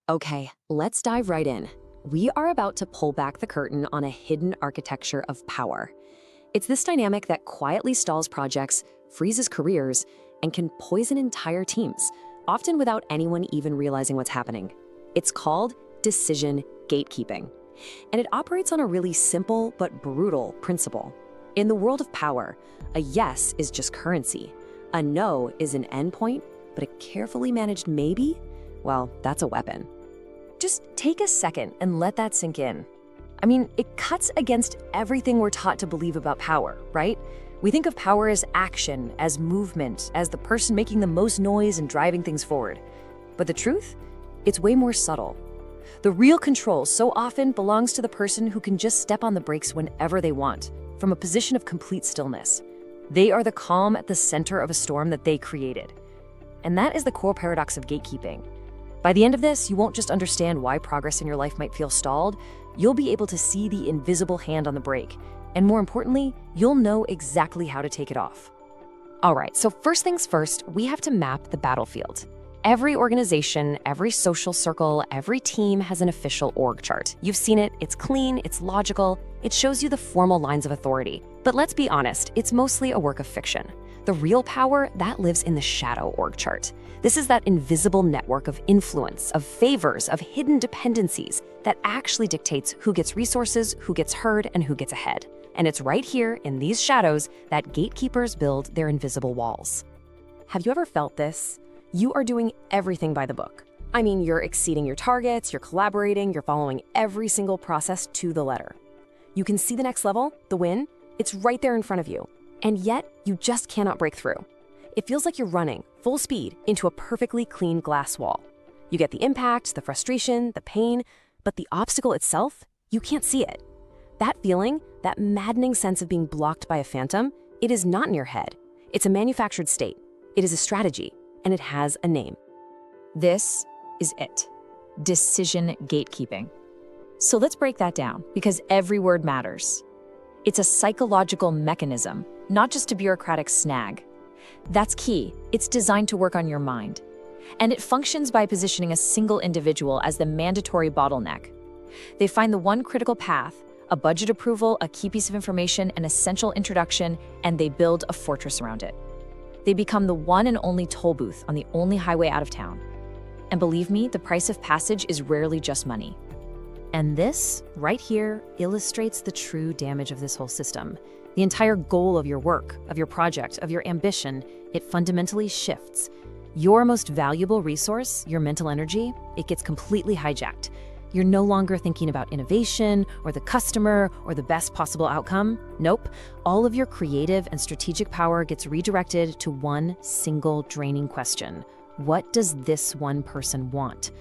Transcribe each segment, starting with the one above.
Okay, let's dive right in. We are about to pull back the curtain on a hidden architecture of power. It's this dynamic that quietly stalls projects, freezes careers, and can poison entire teams, often without anyone even realizing what's happening. It's called decision-gatekeeping, and it operates on a really simple but brutal principle. In the world of power, a yes is just currency. A no is an endpoint, but a carefully managed maybe, well, that's a weapon. Just take a second and let that sink in. I mean, it cuts against everything we're taught to believe about power, right? We think of power as action, as movement, as the person making the most noise and driving things forward. But the truth? It's way more subtle. The real control so often belongs to the person who can just step on the brakes whenever they want, from a position of complete stillness. They are the calm at the center of a storm that they created. And that is the core paradox of gatekeeping. By the end of this, you won't just understand why progress in your life might feel stalled, you'll be able to see the invisible hand on the brake. And more importantly, you'll know exactly how to take it off. All right, so first things first, we have to map the battlefield. Every organization, every social circle, every team has an official org chart. You've seen it, it's clean, it's logical, it shows you the formal lines of authority. But let's be honest, it's mostly a work of fiction. The real power, that lives in the shadow org chart. This is that invisible network of influence, of favors, of hidden dependencies that actually dictates who gets resources, who gets heard, and who gets ahead. And it's right here in these shadows that gatekeepers build their invisible walls. Have you ever felt this? You are doing everything by the book. I mean, you're exceeding your targets, you're collaborating, you're following every single process to the letter. You can see the next level, the win, it's right there in front of you. And yet, you just cannot break through. It feels like you're running, full speed, into a perfectly clean glass wall. You get the impact, the frustration, the pain, but the obstacle itself, you can't see it. That feeling, that maddening sense of being blocked by a phantom, it is not in your head. It's a manufactured state. It is a strategy, and it has a name. This is it. Decision-gatekeeping. So let's break that down, because every word matters. It's a psychological mechanism, not just a bureaucratic snag. That's key. It's designed to work on your mind. And it functions by positioning a single individual as the mandatory bottleneck. They find the one critical path, a budget approval, a key piece of information, an essential introduction, and they build a fortress around it. They become the one and only toll booth on the only highway out of town. And believe me, the price of passage is rarely just money. And this, right here, illustrates the true damage of this whole system. The entire goal of your work, of your project, of your ambition, it fundamentally shifts. Your most valuable resource, your mental energy, it gets completely hijacked. You're no longer thinking about innovation or the customer or the best possible outcome. Nope. All of your creative and strategic power gets redirected to one single draining question. What does this one person want?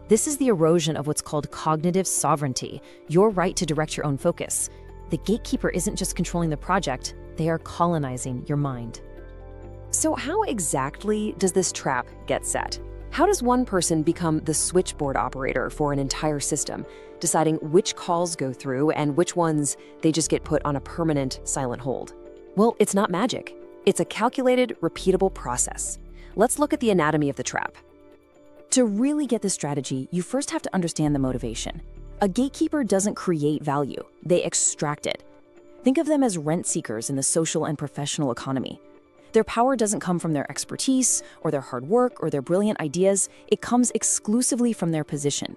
This is the erosion of what's called cognitive sovereignty, your right to direct your own focus. The gatekeeper isn't just controlling the project, they are colonizing your mind. So how exactly does this trap get set? How does one person become the switchboard operator for an entire system, deciding which calls go through and which ones they just get put on a permanent silent hold? Well, it's not magic. It's a calculated, repeatable process. Let's look at the anatomy of the trap. To really get this strategy, you first have to understand the motivation. A gatekeeper doesn't create value, they extract it. Think of them as rent seekers in the social and professional economy. Their power doesn't come from their expertise, or their hard work, or their brilliant ideas. It comes exclusively from their position.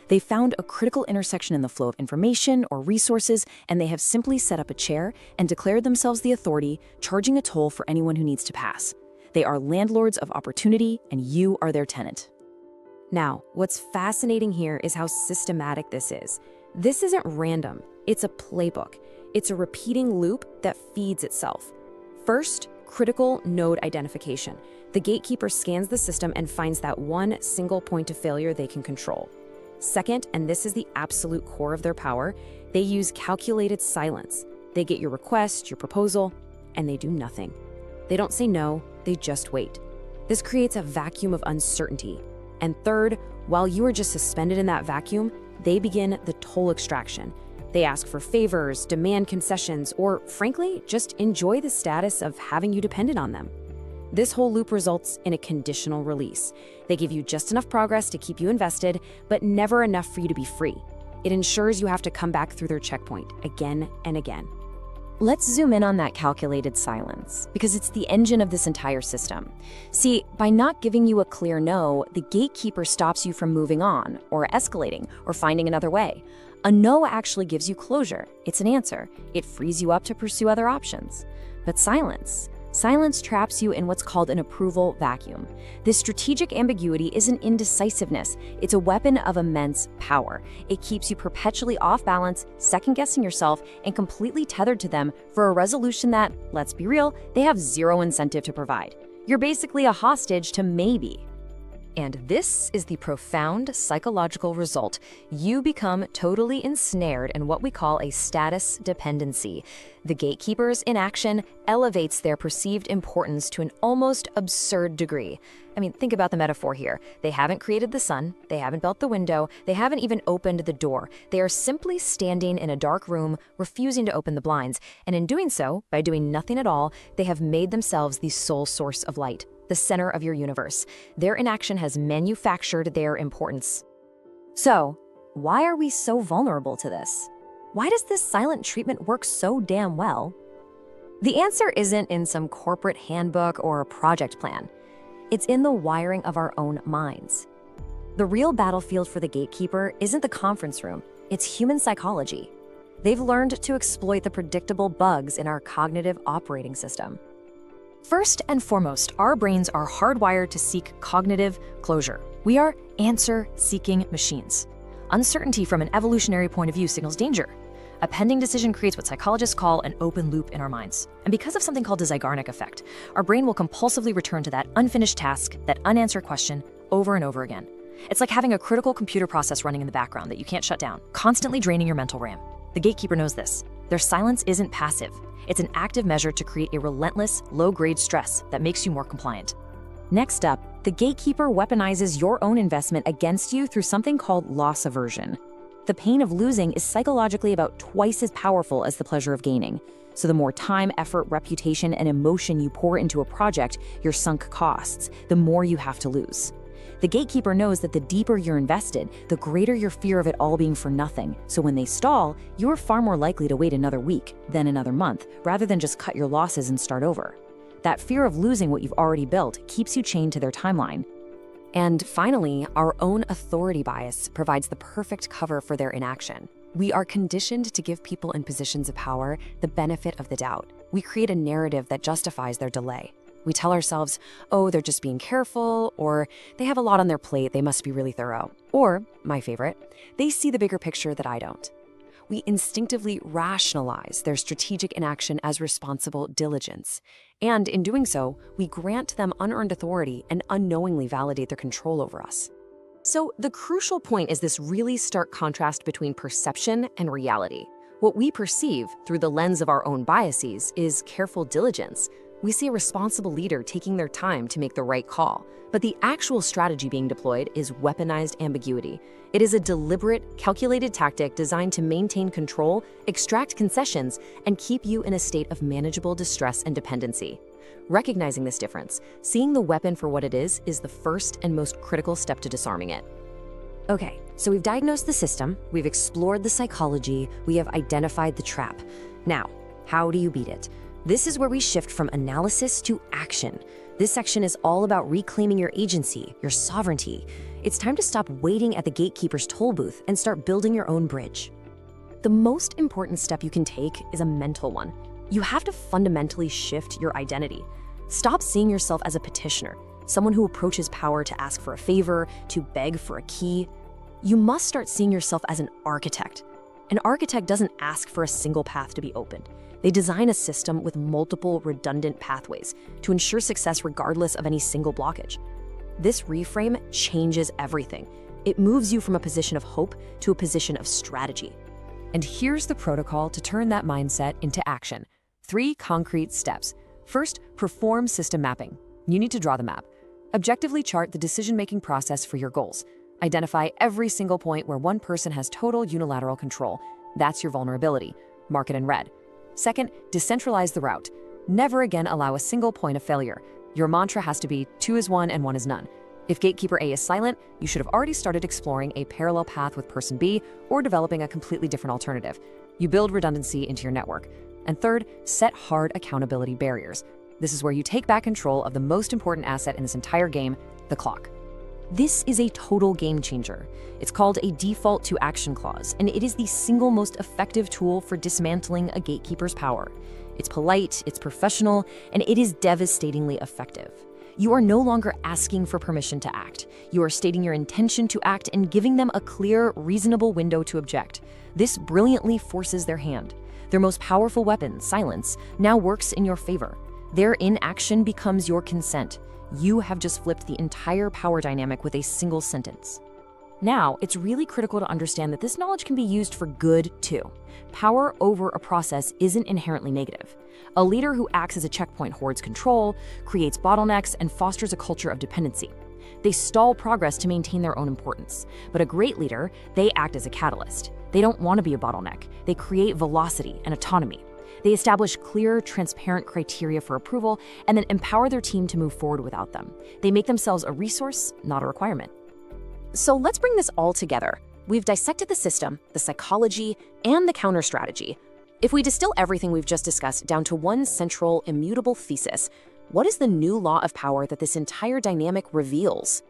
They found a critical intersection in the flow of information or resources, and they have simply set up a chair and declared themselves the authority, charging a toll for anyone who needs to pass. They are landlords of opportunity, and you are their tenant. Now, what's fascinating here is how systematic this is. This isn't random. It's a playbook. It's a repeating loop that feeds itself. First, critical node identification. The gatekeeper scans the system and finds that one single point of failure they can control. Second, and this is the absolute core of their power, they use calculated silence. They get your request, your proposal, and they do nothing. They don't say no, they just wait. This creates a vacuum of uncertainty. And third, while you are just suspended in that vacuum, they begin the toll extraction. They ask for favors, demand concessions, or frankly, just enjoy the status of having you dependent on them. This whole loop results in a conditional release. They give you just enough progress to keep you invested, but never enough for you to be free. It ensures you have to come back through their checkpoint again and again. Let's zoom in on that calculated silence, because it's the engine of this entire system. See, by not giving you a clear no, the gatekeeper stops you from moving on, or escalating, or finding another way. A no actually gives you closure. It's an answer. It frees you up to pursue other options. But silence traps you in what's called an approval vacuum. This strategic ambiguity isn't indecisiveness. It's a weapon of immense power. It keeps you perpetually off balance, second-guessing yourself, and completely tethered to them for a resolution that, let's be real, they have zero incentive to provide. You're basically a hostage to maybe. And this is the profound psychological result. You become totally ensnared in what we call a status dependency. The gatekeeper's inaction elevates their perceived importance to an almost absurd degree. I mean, think about the metaphor here. They haven't created the sun, they haven't built the window, they haven't even opened the door. They are simply standing in a dark room, refusing to open the blinds. And in doing so, by doing nothing at all, they have made themselves the sole source of light, the center of your universe. Their inaction has manufactured their importance. So, why are we so vulnerable to this? Why does this silent treatment work so damn well? The answer isn't in some corporate handbook or a project plan. It's in the wiring of our own minds. The real battlefield for the gatekeeper isn't the conference room, it's human psychology. They've learned to exploit the predictable bugs in our cognitive operating system. First and foremost, our brains are hardwired to seek cognitive closure. We are answer-seeking machines. Uncertainty from an evolutionary point of view signals danger. A pending decision creates what psychologists call an open loop in our minds. And because of something called the Zeigarnik Effect, our brain will compulsively return to that unfinished task, that unanswered question, over and over again. It's like having a critical computer process running in the background that you can't shut down, constantly draining your mental RAM. The gatekeeper knows this. Their silence isn't passive. It's an active measure to create a relentless, low-grade stress that makes you more compliant. Next up, the gatekeeper weaponizes your own investment against you through something called loss aversion. The pain of losing is psychologically about twice as powerful as the pleasure of gaining. So the more time, effort, reputation, and emotion you pour into a project, your sunk costs, the more you have to lose. The gatekeeper knows that the deeper you're invested, the greater your fear of it all being for nothing. So when they stall, you're far more likely to wait another week, then another month, rather than just cut your losses and start over. That fear of losing what you've already built keeps you chained to their timeline. And finally, our own authority bias provides the perfect cover for their inaction. We are conditioned to give people in positions of power the benefit of the doubt. We create a narrative that justifies their delay. We tell ourselves, oh, they're just being careful, or they have a lot on their plate, they must be really thorough. Or, my favorite, they see the bigger picture that I don't. We instinctively rationalize their strategic inaction as responsible diligence. And in doing so, we grant them unearned authority and unknowingly validate their control over us. So the crucial point is this really stark contrast between perception and reality. What we perceive through the lens of our own biases is careful diligence. We see a responsible leader taking their time to make the right call, but the actual strategy being deployed is weaponized ambiguity. It is a deliberate, calculated tactic designed to maintain control, extract concessions, and keep you in a state of manageable distress and dependency. Recognizing this difference, seeing the weapon for what it is the first and most critical step to disarming it. Okay, so we've diagnosed the system, we've explored the psychology, we have identified the trap. Now, how do you beat it? This is where we shift from analysis to action. This section is all about reclaiming your agency, your sovereignty. It's time to stop waiting at the gatekeeper's toll booth and start building your own bridge. The most important step you can take is a mental one. You have to fundamentally shift your identity. Stop seeing yourself as a petitioner, someone who approaches power to ask for a favor, to beg for a key. You must start seeing yourself as an architect. An architect doesn't ask for a single path to be opened. They design a system with multiple redundant pathways to ensure success regardless of any single blockage. This reframe changes everything. It moves you from a position of hope to a position of strategy. And here's the protocol to turn that mindset into action. 3 concrete steps. First, perform system mapping. You need to draw the map. Objectively chart the decision-making process for your goals. Identify every single point where one person has total unilateral control. That's your vulnerability. Mark it in red. Second, decentralize the route. Never again allow a single point of failure. Your mantra has to be 2 is 1 and 1 is none. If gatekeeper A is silent, you should have already started exploring a parallel path with person B or developing a completely different alternative. You build redundancy into your network. And third, set hard accountability barriers. This is where you take back control of the most important asset in this entire game, the clock. This is a total game changer. It's called a default to action clause, and it is the single most effective tool for dismantling a gatekeeper's power. It's polite, it's professional, and it is devastatingly effective. You are no longer asking for permission to act. You are stating your intention to act and giving them a clear, reasonable window to object. This brilliantly forces their hand. Their most powerful weapon, silence, now works in your favor. Their inaction becomes your consent. You have just flipped the entire power dynamic with a single sentence. Now, it's really critical to understand that this knowledge can be used for good, too. Power over a process isn't inherently negative. A leader who acts as a checkpoint hoards control, creates bottlenecks, and fosters a culture of dependency. They stall progress to maintain their own importance. But a great leader, they act as a catalyst. They don't want to be a bottleneck. They create velocity and autonomy. They establish clear, transparent criteria for approval and then empower their team to move forward without them. They make themselves a resource, not a requirement. So let's bring this all together. We've dissected the system, the psychology, and the counter strategy. If we distill everything we've just discussed down to one central, immutable thesis, what is the new law of power that this entire dynamic reveals?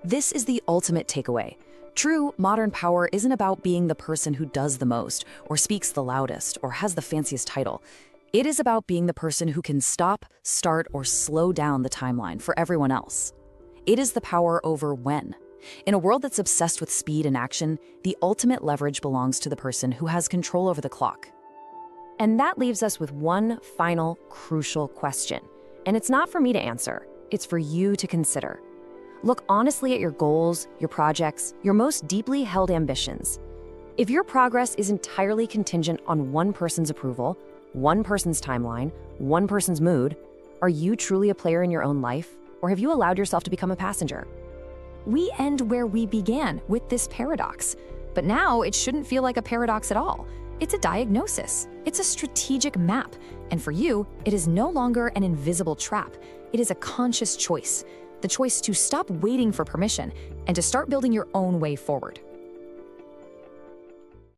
This is the ultimate takeaway. True, modern power isn't about being the person who does the most, or speaks the loudest, or has the fanciest title. It is about being the person who can stop, start, or slow down the timeline for everyone else. It is the power over when. In a world that's obsessed with speed and action, the ultimate leverage belongs to the person who has control over the clock. And that leaves us with one final, crucial question. And it's not for me to answer, it's for you to consider. Look honestly at your goals, your projects, your most deeply held ambitions. If your progress is entirely contingent on one person's approval, one person's timeline, one person's mood, are you truly a player in your own life, or have you allowed yourself to become a passenger? We end where we began, with this paradox. But now it shouldn't feel like a paradox at all. It's a diagnosis. It's a strategic map. And for you, it is no longer an invisible trap. It is a conscious choice. The choice to stop waiting for permission and to start building your own way forward.